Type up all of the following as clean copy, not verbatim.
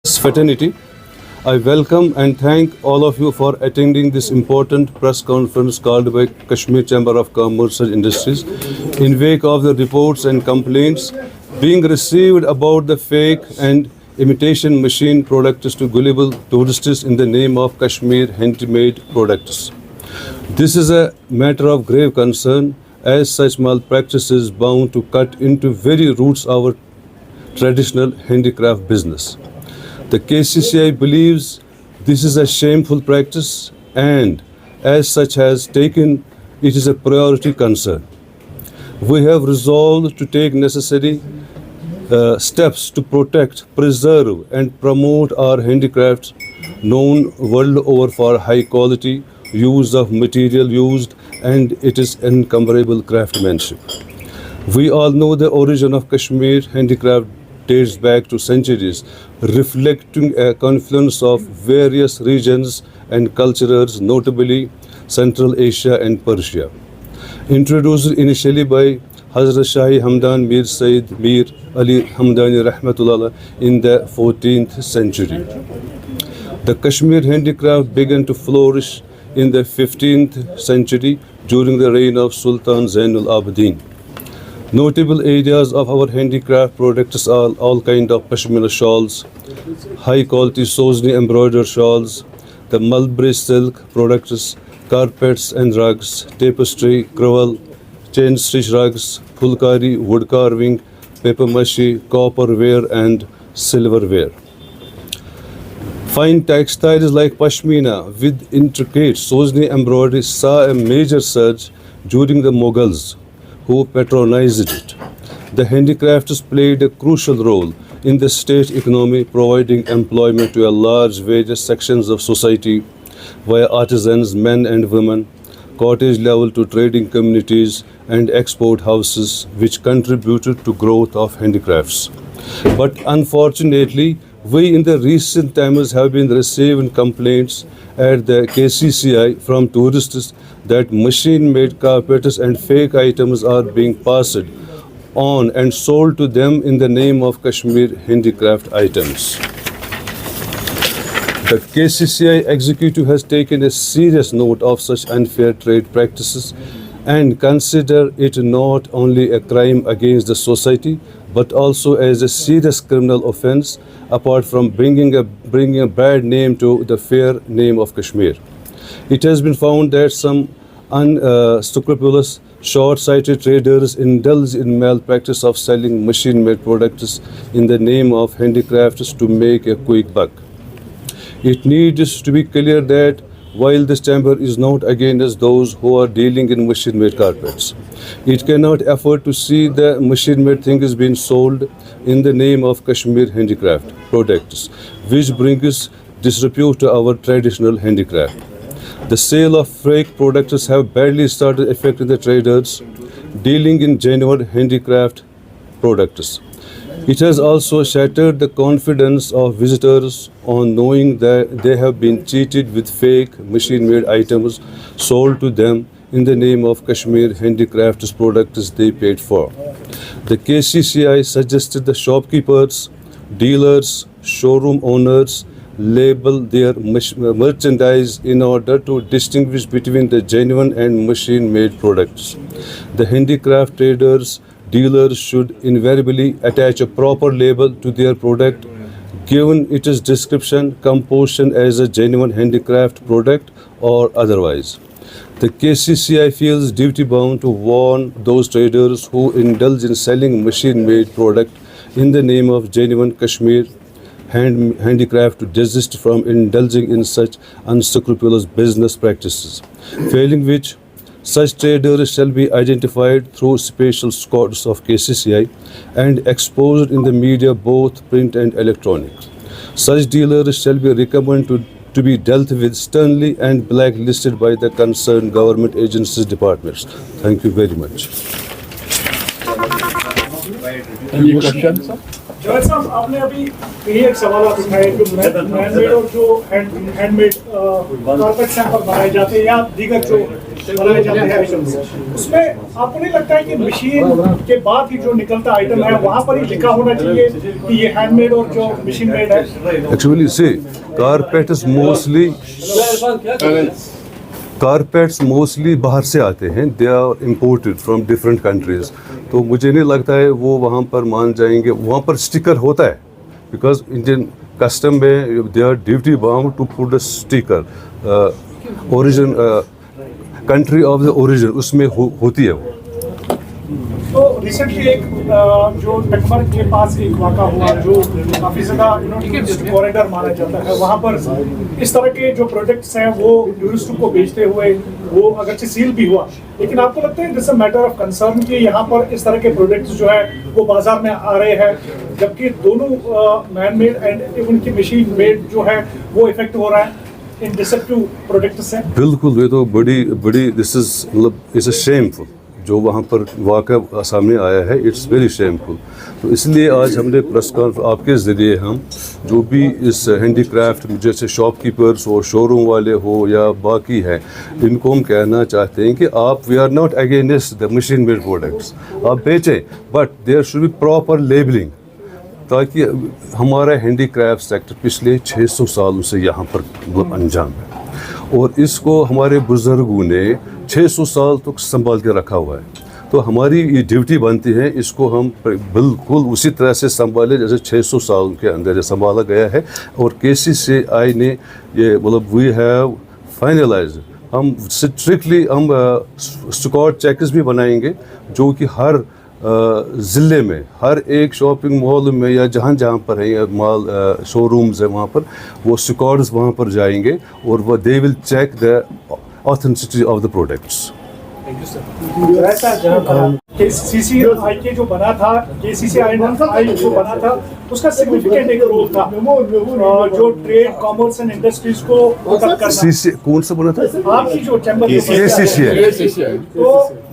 fraternity, I welcome and thank all of you for attending this important press conference called by Kashmir Chamber of Commerce and Industries in wake of the reports and complaints being received about the fake and imitation machine products to gullible tourists in the name of Kashmir handmade products. This is a matter of grave concern as such malpractice is bound to cut into very roots of our traditional handicraft business. The KCCI believes this is a shameful practice and as such has taken it is a priority concern. We have resolved to take necessary steps to protect, preserve and promote our handicrafts known world over for high quality use of material used and it is incomparable craftsmanship. We all know the origin of Kashmir handicraft dates back to centuries, reflecting a confluence of various regions and cultures, notably Central Asia and Persia. Introduced initially by Hazrat Shahi Hamdan Mir Sayyid Mir Ali Hamdani Rahmatullah in the 14th century. The Kashmir handicraft began to flourish in the 15th century during the reign of Sultan Zainul Abidin. Notable areas of our handicraft products are all kind of pashmina shawls, high quality Sozni embroidered shawls, the mulberry silk products, carpets and rugs, tapestry, crewel, chain stitch rugs, fulkari, wood carving, paper mache, copperware and silverware. Fine textiles like pashmina with intricate Sozni embroidery saw a major surge during the Mughals, who patronized it. The handicrafts played a crucial role in the state economy, providing employment to a large various sections of society via artisans, men and women, cottage level to trading communities and export houses, which contributed to growth of handicrafts. But unfortunately, we in the recent times have been receiving complaints at the KCCI from tourists that machine-made carpets and fake items are being passed on and sold to them in the name of Kashmir handicraft items. The KCCI executive has taken a serious note of such unfair trade practices and consider it not only a crime against the society but also as a serious criminal offense apart from bringing a bad name to the fair name of Kashmir. It has been found that some unscrupulous, short-sighted traders indulge in malpractice of selling machine-made products in the name of handicrafts to make a quick buck. It needs to be clear that while this chamber is not against those who are dealing in machine-made carpets, it cannot afford to see the machine-made things being sold in the name of Kashmir handicraft products, which brings disrepute to our traditional handicraft. The sale of fake products have badly started affecting the traders dealing in genuine handicraft products. It has also shattered the confidence of visitors on knowing that they have been cheated with fake machine-made items sold to them in the name of Kashmir handicrafts products they paid for. The KCCI suggested the shopkeepers, dealers, showroom owners label their merchandise in order to distinguish between the genuine and machine-made products. The handicraft traders, dealers should invariably attach a proper label to their product, given its description, composition as a genuine handicraft product or otherwise. The KCCI feels duty-bound to warn those traders who indulge in selling machine-made product in the name of genuine Kashmir handicraft to desist from indulging in such unscrupulous business practices, failing which such traders shall be identified through special squads of KCCI and exposed in the media, both print and electronic. Such dealers shall be recommended to be dealt with sternly and blacklisted by the concerned government agencies departments. Thank you very much. Any question, sir? Javed साहब, आपने अभी यही एक सवाल उठाए जो manmade और जो हैंडमेड कारपेट्स यहाँ पर बनाए जाते हैं या दीगर जो बनाए जाते हैं, उसमें आपको नहीं लगता है कि मशीन के बाद ही जो निकलता आइटम है वहाँ पर ही लिखा होना चाहिए कि ये हैंडमेड और जो मशीन मेड है? Actually, see, कारपेट्स मोस्टली बाहर से आते हैं, they are imported from different countries. तो मुझे नहीं लगता है वो वहाँ पर मान जाएंगे। वहाँ पर स्टिकर होता है, बिकॉज इंडियन कस्टम में they are duty bound to put the sticker origin, country of the origin उसमें होती है वो। तो रिसेंटली एक जो टकमर के पास एक वाक़ा हुआ जो काफ़ी ज़्यादा टूरिस्ट कॉरिडोर माना जाता है, वहाँ पर इस तरह के जो प्रोडक्ट्स हैं वो टूरिस्टों को बेचते हुए वो अगरचे सील भी हुआ, लेकिन आपको लगता है this a matter of concern कि यहाँ पर इस तरह के प्रोडक्ट्स जो है वो बाजार में आ रहे हैं, जबकि दोनों मैन मेड एंड उनकी मशीन मेड जो है वो इफेक्ट हो रहा है इन डिसेप्टिव प्रोडक्ट्स हैं? बिल्कुल, ये तो बड़ी दिस इज मतलब इट्स अ शेमफुल जो वहाँ पर वाक़ा सामने आया है, इट्स वेरी शेमफुल। तो इसलिए आज हमने प्रेस कॉन्फ्रेंस आपके ज़रिए हम जो भी इस हैंडीक्राफ्ट जैसे शॉपकीपर्स हो, शोरूम वाले हो या बाकी है, इनको हम कहना चाहते हैं कि आप we are not against the machine made products, आप बेचें, but there should be proper labelling, ताकि हमारा हैंडीक्राफ्ट सेक्टर पिछले 600 सालों से यहाँ पर मतलब अंजाम है और इसको हमारे बुज़ुर्गों ने 600 साल तक संभाल के रखा हुआ है। तो हमारी ये ड्यूटी बनती है इसको हम बिल्कुल उसी तरह से संभालें जैसे 600 साल के अंदर ये संभाला गया है। और KCCI ने ये मतलब वी हैव फाइनलाइज्ड, हम स्ट्रिक्टली हम स्क्वाड चेक्स भी बनाएंगे जो कि हर ज़िले में हर एक शॉपिंग मॉल में या जहाँ जहाँ पर है मॉल शोरूम्स है वहाँ पर वो स्क्वाड्स वहाँ पर जाएंगे और वो they will check the authenticity of the products. KCCI के जो बना था, KCCI जो बना था उसका सिग्निफिकेंट एक रोल था जो ट्रेड कॉमर्स एंड इंडस्ट्रीज को प्रोटेक्ट करना। कौन सा बना था? आपकी जो चैम्बर KCCI। तो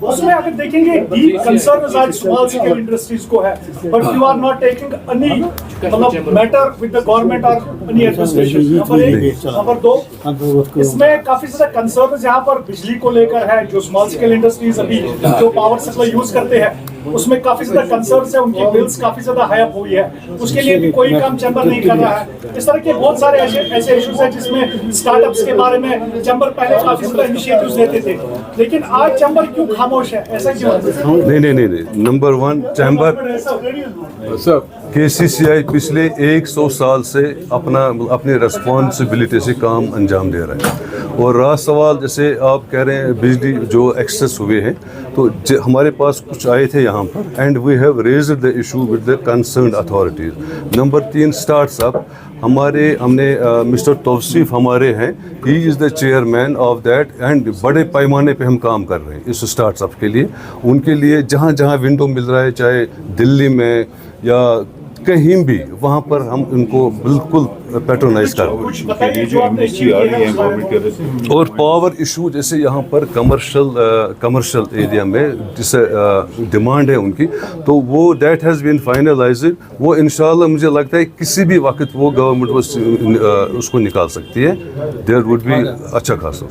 उसमें अगर देखेंगे डीप कंसर्न आज स्मॉल स्केल इंडस्ट्रीज को है, but you are not taking any मतलब मैटर विद द गवर्नमेंट और एनी एडमिनिस्ट्रेशन। नंबर 1, नंबर 2, इसमें काफी ज्यादा कंसर्न यहाँ पर बिजली को लेकर है, जो स्मॉल स्केल इंडस्ट्रीज अभी जो पावर सप्लाई यूज करते हैं उसमें काफी ज्यादा कंसर्न है, उनकी बिल्स काफी ज्यादा हाई अप हुई है, उसके लिए भी कोई काम चैम्बर नहीं कर रहा है। इस तरह के बहुत सारे ऐसे इश्यूज हैं जिसमें स्टार्टअप्स के बारे में चैम्बर पहले काफी ज्यादा इनिशिएटिव्स लेते थे, लेकिन आज चैम्बर क्यों खामोश है, ऐसा क्यों? नहीं, नंबर 1 चैम्बर KCCI पिछले 100 साल से अपने रिस्पॉन्सिबिलिटी से काम अंजाम दे रहा है। और रहा सवाल जैसे आप कह रहे हैं बिजली जो एक्सेस हुए हैं, तो हमारे पास कुछ आए थे यहाँ पर and we have raised the issue with the concerned authorities. Number 3 startup हमने मिस्टर तौसीफ हमारे हैं, he is the chairman of that and बड़े पैमाने पे हम काम कर रहे हैं इस स्टार्टअप के लिए। उनके लिए जहाँ जहाँ विंडो मिल रहा है, चाहे दिल्ली में या कहीं भी, वहाँ पर हम उनको बिल्कुल पैट्रोनाइज कर रहे हैं। और पावर इशू जैसे यहाँ पर कमर्शियल एरिया में जिसे डिमांड है उनकी, तो वो दैट हैज़ बीन फाइनलाइज्ड। वो इंशाल्लाह मुझे लगता है किसी भी वक्त वो गवर्नमेंट उसको निकाल सकती है। देयर वुड बी अच्छा खासा।